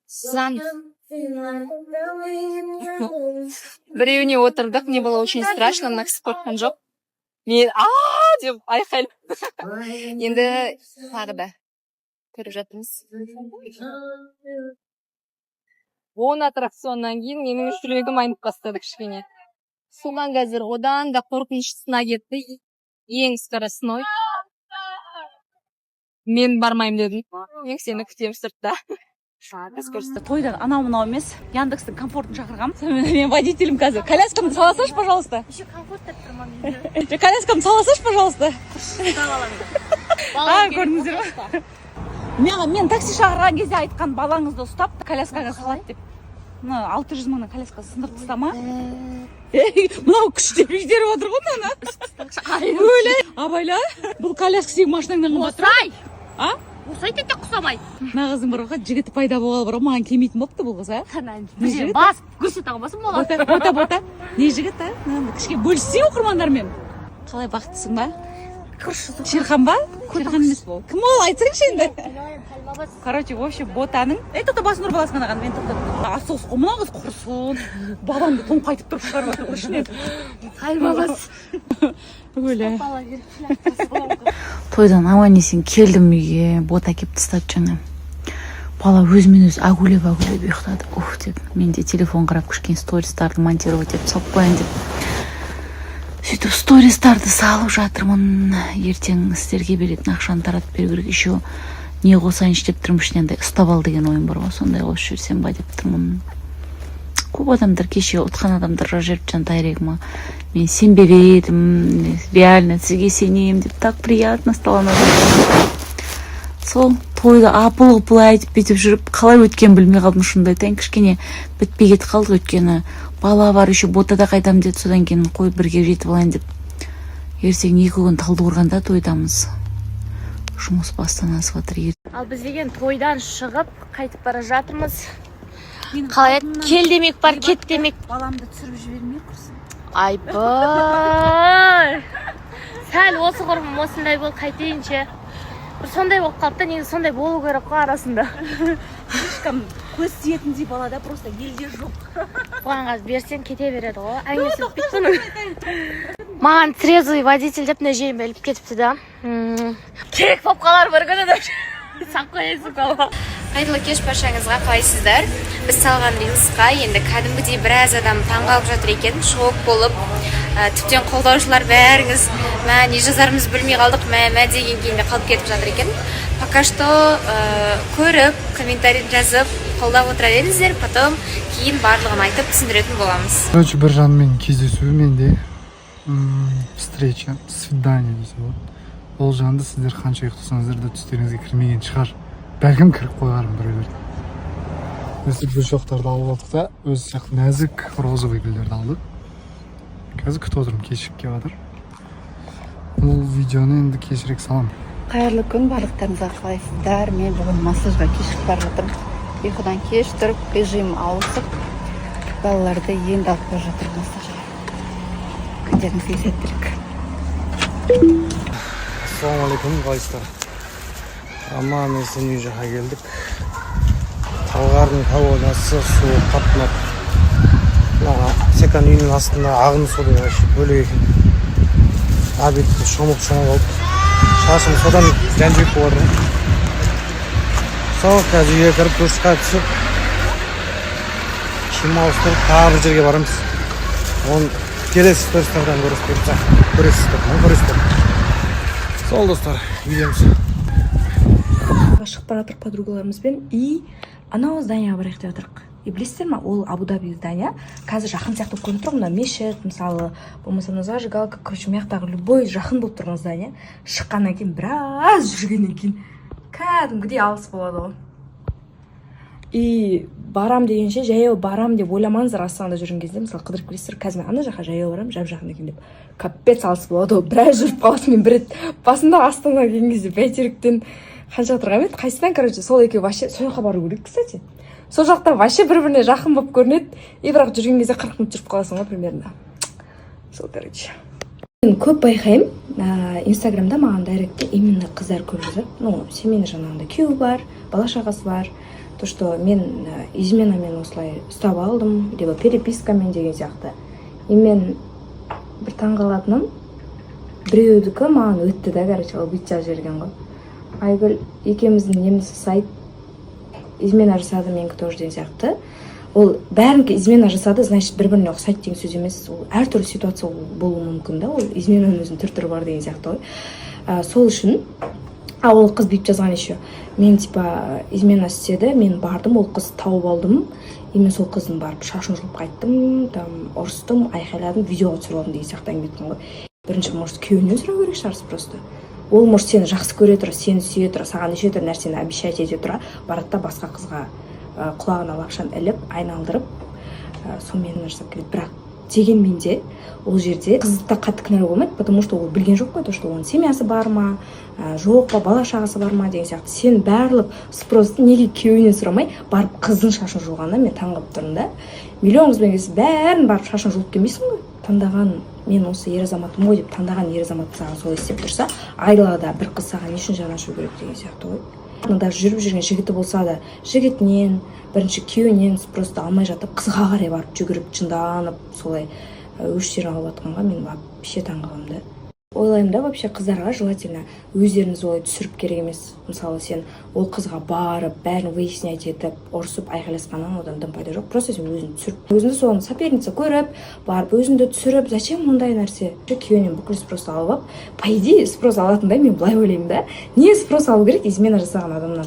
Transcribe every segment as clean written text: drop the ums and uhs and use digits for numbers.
Сан. Біреуіне отырдық, не было очень страшно, мына кісі қорыққан жоқ. Мен деп айқайлап. Енді тағы да көріп жатырмыз. 10 аттракционнан кейін менің жүрегім айнып бастады кішкене. Содан қазір одан да қорқыныштысына кетті. Ең скоростной. Мен бармаймын дедім. Мен сені күтемін сыртта. Тойдан анау-мынау емес, Яндекстің комфортын шақырғам. Мен водителім қазір. Коляскамды саласаш, пожалуйста. Еще комфорт деп тұрман. Коляскамды саласаш, пожалуйста. Көрдіңіздер ма? Мен такси шақырған кезде айтқан балаңызды ұстап, коляскаға салады деп. 600 мыңның коляскасы сындырып тастама. Мынау күштеп үйдеріп отыр ғой мені. Өлі. Абайла, бұл коляска сен машинаңнан қымбат. Осай! А? Осай тек құсамай. Нағыздың бір оқа жігіті пайда болғалы бір маған келмейтін болыпты бұл қыз, Бізе бас, көрсетіға басым болады. Бота. Не жігіт, кішке бөліссең оқырмандармен. Қалай бақыттысың ба? Шерхан ба? Шерхан емес бол. Кім ол, айтсаңшы енді. Короче, вообще ботаның. Тоқта басын ұр баласына қанаған, мен тоқта. Асығыс қой, мұна қыз құрсын. Баламды тоң қайтып тұрып шығарып отыр ішінен. Қайлмабас. Өлі. Тойдан аман есен келдім үйге, бота кеп тастап жаңа. Бала өзімен өзі агулеп ұйықтады. Ух деп, мен де телефон қарап кішкен стористарды монтировать етіп салып қоян деп. Сөйтіп стористарды салып жатырмын. Ертең сіздерге беретін ақшаны таратып беру керек. Еще не қосайыншы деп тұрмын, ішінен ұстап ал деген ойым бар ғой, сондай қосып жүрсем ба деп тұрмын. Көп адамдар кеше ұтқан адамдар жазып жан тайрегіма. Мен сенбеп едім, реально сізге сенем деп, так приятно стало. Сол тойда апыл-ғұпыл айтып бүйтіп жүріп, қалай өткен білмей қалдым, шынымды айтайын. Кішкене бітпей кетіп қалды, өткені бала бар, еще ботада қайтам деді, содан кейін қой бірге жетіп алайын деп. Ертең 2 күн Талдықорғанда тойдамыз. Жұмыс бастан асып жатыр. Ал біз деген тойдан шығып, қайтып бара жатырмыз. Қалай кел демек бар, кет демек. Баламды түсіріп жібермей құрсын. Айбай! Сәл осы құрбым осындай бол, қайтейінші. Бір сондай болып қалыпты, негізі сондай болу керек қой арасында. Ешкім көз тиетіндей балада просто елде жоқ. Бұған қаз берсен кете береді ғой. Әңгімесі өтпейді. Маған трезвый водитель деп не жейін беліп кетіпті да. Керек болып қалар бір күні деп. Сақ қойайсың қала. Қайырлы кеш баршаңызға, қалайсыздар? Біз салған рилсқа енді кәдімгідей біраз адам таңғалып жатыр екен, шок болып, тіптен қолдаушылар бәріңіз не жазарымыз білмей қалдық, мә деген кейінде қалып кетіп жатыр екен. Пока что көріп, комментарий жазып, қолдап отыра беріңіздер, потом кейін барлығын айтып түсіндіретін боламыз. Короче, бір жанмен кездесу менде встреча, свидание десе болады. Ол жанды сіздер қанша ұйықтасаңыздар да түстеріңізге кірмеген шығар. Бәлкім кіріп қойғарым біреулер. Өстіп гүлшоқтарды алып алдық та, өзі сияқты нәзік розовый гүлдерді алдық. Қазір күтіп отырмын, кешігіп келіп жатыр. Бұл видеоны енді кешірек салам. Қайырлы күн барлықтарыңызға, қалайсыздар? Мен бүгін массажға кешігіп бара жатырмын. Ұйқыдан кеш тұрып, режим ауысып, балаларды енді алып бара жатырмын массажға. Күндеріңізге сәттілік. Ассалаумалейкум, қалайсыздар? Аман есен үй жаққа келдік. Талғардың погодасы суық қатынап. Секан үйінің астында ағын суды бөлек екен. Абетті шомып алып. Шашым содан жәнжіп болады. Сол қазір үйге кіріп душқа түсіп, киім ауыстырып, тағы бір жерге барамыз. Оны келесі стористардан көресіздер. Сол достар, үйдеміз. Шығып бара жатырық подругаларымызбен и анау зданияға барайық деп жатырық. И білесіздер ма, ол Абу-Даби здания. Қазір жақын сияқты көрініп тұр, мына мешіт, мысалы, болмаса мына зажигалка, короче, маяқтағы любой жақын болып тұрған здания. Шыққаннан кейін біраз жүргеннен кейін кәдімгідей алыс болады ғой. И барам дегенше жаяу барам деп ойламаңыздар, Астанада жүрген кезде, мысалы қыдырып келесіздер, қазір мен ана жаққа жаяу барам, жап-жақын екен деп. Капец алыс болады ғой, біраз жүріп қаласың. Мен бір рет басында Астанаға келген кезде бәйтеректен қанша тұрған еді, қайсыдан, короче, сол екеуі вообще сол жаққа бару керек, кстати. Сол жақта вообще бір-біріне жақын болып көрінеді, и бірақ жүрген кезде 40 минут жүріп қаласың ғой примерно. Сол, короче. Мен көп байқаймын, инстаграмда маған дайректте именно қыздар көп жазады. Ну, семейный жаңағында күйеуі бар, бала шағасы бар, то что мен изменамен осылай ұстап алдым либо перепискамен деген сияқты. И мен бір таңғалатыным біреудікі маған өтті да, короче, ол бүйтіп жіберген ғой. Айгүл екеуміздің неміз сайт измена жасады, менікі тоже деген сияқты. Ол бәрінікі измена жасады, значит бір-біріне ұқсайды деген сөз емес. Ол әртүрлі ситуация болуы мүмкін да, ол изменаның өзінің түр-түрі бар деген сияқты ғой. Сол үшін ол қыз бүйтіп жазған еще. Мен типа измена істеді, мен бардым, ол қыз тауып алдым. И мен сол қыздың барып шашын жұлып қайттым, там ұрыстым, айқайладым, видеоға түсіріп алдым деген сияқты әңгіме айтқан ғой. Бірінші, может, күйеуінен сұрау керек шығарсыз просто. Ол может сені жақсы көре тұра, сені сүйе тұра, саған неше түрлі нәрсені обещать ете тұра, барады да басқа қызға құлағына лапшаны іліп, айналдырып, сонымен жасап келеді. Бірақ дегенмен де ол жерде қызды қатты кінәлауға болмайды, потому что ол білген жоқ қой, то что оның семьясы бар ма, жоқ па, бала шағасы бар ма деген сияқты. Сен барлық спросты неге күйеуінен сұрамай барып қыздың шашын жуғанына мен таңғалып тұрмын да. Миллион қызбен келсе бәрін барып шашын жуып келмейсің ғой. Таңдаған мен осы ер азаматым ғой деп таңдаған ер азамат саған солай істеп тұрса, айлада бір қыз саған не үшін жаны ашу керек деген сияқты ғой. Даже жүріп жүрген жігіті болса да, жігітінен, бірінші күйеуінен просто алмай жатып, қызға қарай барып жүгіріп, жынданып, солай өштерін алып жатқанға мен вообще таңғаламын да. Ойлаймын да, вообще қыздарға желательно өздеріңіз олай түсіріп керек емес. Мысалы сен ол қызға барып, бәрін выяснять етіп, ұрсып, айқайласқаннан одан дым пайда жоқ. Просто сен өзін түсіріп, өзіңді соны соперница көріп, барып өзіңді түсіріп, зачем мұндай нәрсе? Күйеуінен бүкіл спрос алып алып, по идее спрос алатындай мен былай ойлаймын да. Не спрос алу керек измена жасаған адамнан?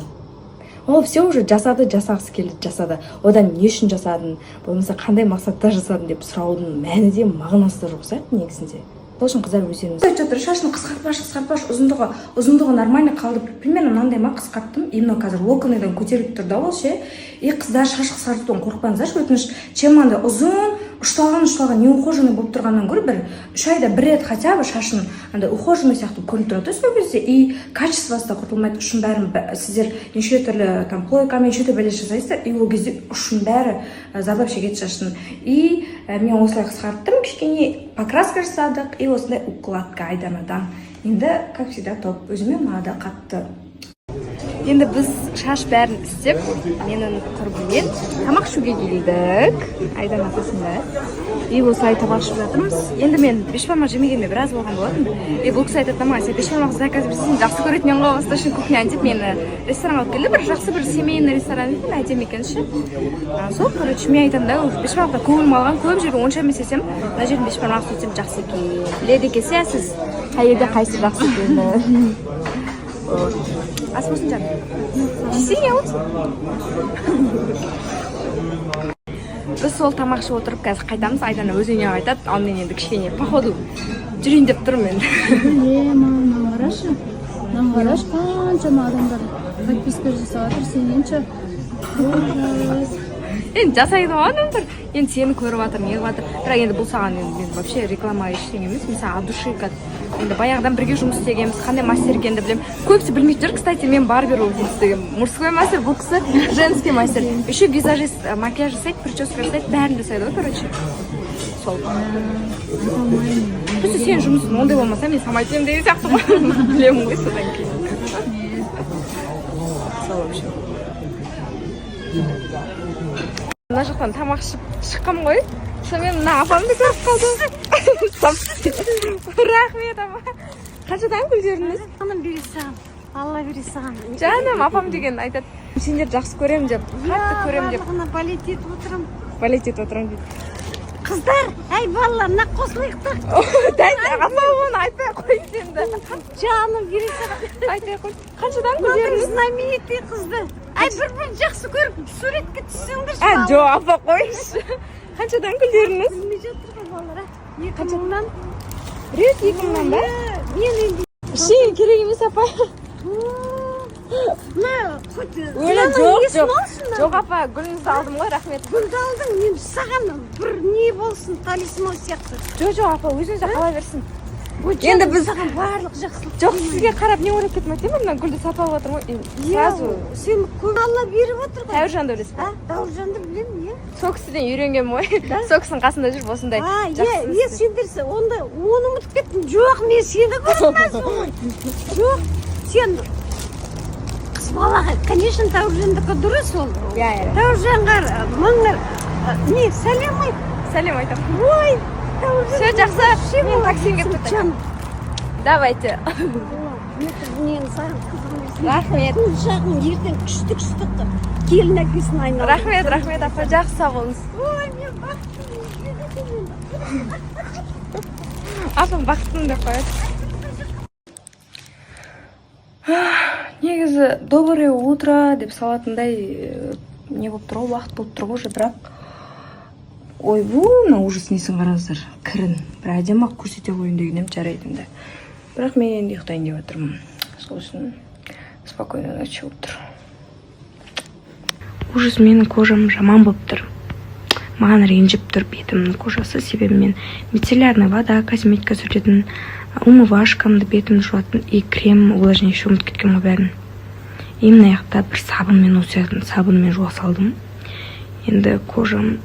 Ол все уже жасады, жасағысы келді, жасады. Одан не үшін жасадың, болмаса қандай мақсатта жасадың деп сұраудың мәні де мағынасы да жоқ сияқты негізінде. Сол үшін қыздар өздеріңіз айтып жатыр, шашын қысқартпаш, ұзындығы нормально қалды. Примерно мынандай ма қысқарттым. Именно қазір локоныдан көтеріліп тұр да ол ше. И қыздар шаш қысқартудан қорықпаңыздаршы, өтініш. Чем андай ұзын, ұшталған не ухоженный болып тұрғаннан гөрі бір 3 айда бір рет хотя бы шашын андай ухоженный сияқты көрініп тұрады сол кезде, и качествосы да құртылмайды. Ұшын бәрін сіздер неше түрлі там плойкамен неше түрлі бәле жасайсыздар, и ол кезде ұшын бәрі зардап шегеді шашын. И мен осылай қысқарттым, кішкене покраска жасадық, и осындай укладка айданадан. Енді как всегда топ, өзіме ұнады қатты. Енді біз шаш бәрін істеп, менің құрбыммен тамақ ішуге келдік. Айдан атасында. И осылай тамақ ішіп жатырмыз. Енді мен бешбармақ жемегеніме біраз болған болатын. И бұл кісі айтады, маған сен бешбармақ заказ берсең, жақсы көретінен ғой, восточный кухня деп мені ресторанға алып келді. Бір жақсы бір семейный ресторан екен, әдемі екен ше. Сол, короче, мен айтамын да, бешбармақта көңілім алған, көп жерге онша емес есем, мына жердің бешбармақ сөйтсем жақсы екен. Біледі екенсіз, сіз қай елде қайсы жақсы екен. Ас болсын жаным. Жесең не болсын? Біз сол тамақ ішіп отырып қазір қайтамыз. Айдана өз үйіне қайтады. Ал мен енді кішкене походу жүрейін деп тұрмын мен. Мама, қарашы. Қарашы, қаншама адамдар подписка жасап жатыр, сененші. Енді жасайды ғой адамдар. Енді сені көріп жатыр, не қылып жатыр. Бірақ енді бұл саған енді вообще реклама ештеңе емес. Мысалы от души как енді баяғыдан бірге жұмыс істегенбіз, қандай мастер екенді білемін. Көбісі білмейді жүр, кстати, мен барбер болып жұмыс істегенмін. Мужской мастер, бұл кісі женский мастер. Еще визажист, макияж жасайды, прическа жасайды, бәрін жасайды ғой, короче. Сол. Просто сен жұмысың ондай болмаса, мен самай етемін деген сияқты ғой. Білемін ғой содан кейін. Сол вообще. Мына жақтан тамақ ішіп шыққам ғой. Сонымен мына апамды көріп қалдым. Рахмет апа. Қаншадан гүлдеріңіз? Жаным бере саған. Алла бере саған. Жаным апам деген айтады. Сендерді жақсы көремін деп, қатты көремін деп. Барлығына балет етіп отырамын. Балет етіп отырамын дейді. Қыздар, әй балалар, мына қосылайық та. Апа оны айтпай қойын енді. Жаным бере саған. Айтпай қойын. Қаншадан гүлдеріңіз? Знаменитый қызды. Әй бір-бірін жақсы көріп суретке түссеңдерші. Жоқ апа қойшы. Қаншадан гүлдеріңіз? Білмей жатыр ғой балалар. 2 мыңнан. Рет 2 мыңнан ба? Мен енді. Ештеңе керек емес апа. Өлі жоқ. Жоқ апа, гүліңізді алдым ғой, рахмет. Гүлді алдың, мен саған бір не болсын, талисман сияқты. Жоқ апа, өзіңізді қала берсін. Енді біз саған барлық жақсылық. Жоқ, сізге қарап не ойлап кетмейді ме? Мына гүлді сатып алып жатыр ғой. Сразу сен көп Алла беріп отыр ғой. Тәуіржанды білесіз ба? Тәуіржанды білемін, иә. Сол кісіден үйренгенмін ғой. Сол кісінің қасында жүріп осындай жақсы. Сендерсі, онда оны ұмытып кеттім. Жоқ, мен сені көріп қалдым ғой. Жоқ, сен балаға конечно таужендікі дұрыс ол таужанға мыңыр не сәлем айт сәлем айтамын ой все жақсы мен таксиге кетемін давайте мен саған қызым рахмет бұл жағын ертең күшті келін әкесін айналды рахмет апа жақсы сау болыңыз ой мен бақыттымын апам бақыттымын деп қояды негізі доброе утро деп салатындай не болып тұр ғой уақыт болып тұр ғой уже бірақ ойбу мына ужас несін қараңыздар кірін бір әдемі ақ көрсете қояйын деген едім жарайды енді бірақ мен енді ұйықтайын деп жатырмын сол үшін спокойной ночи болып тұр ужас менің кожам жаман болып тұр маған ренжіп тұр бетімнің кожасы себебі мен мицеллярная вода косметика сүртетін умывашкамды бетімді жуатын и крем увлажняющий ұмытып кеткен ғой бәрін и мына жақта бір сабынмен жуа салдым енді кожам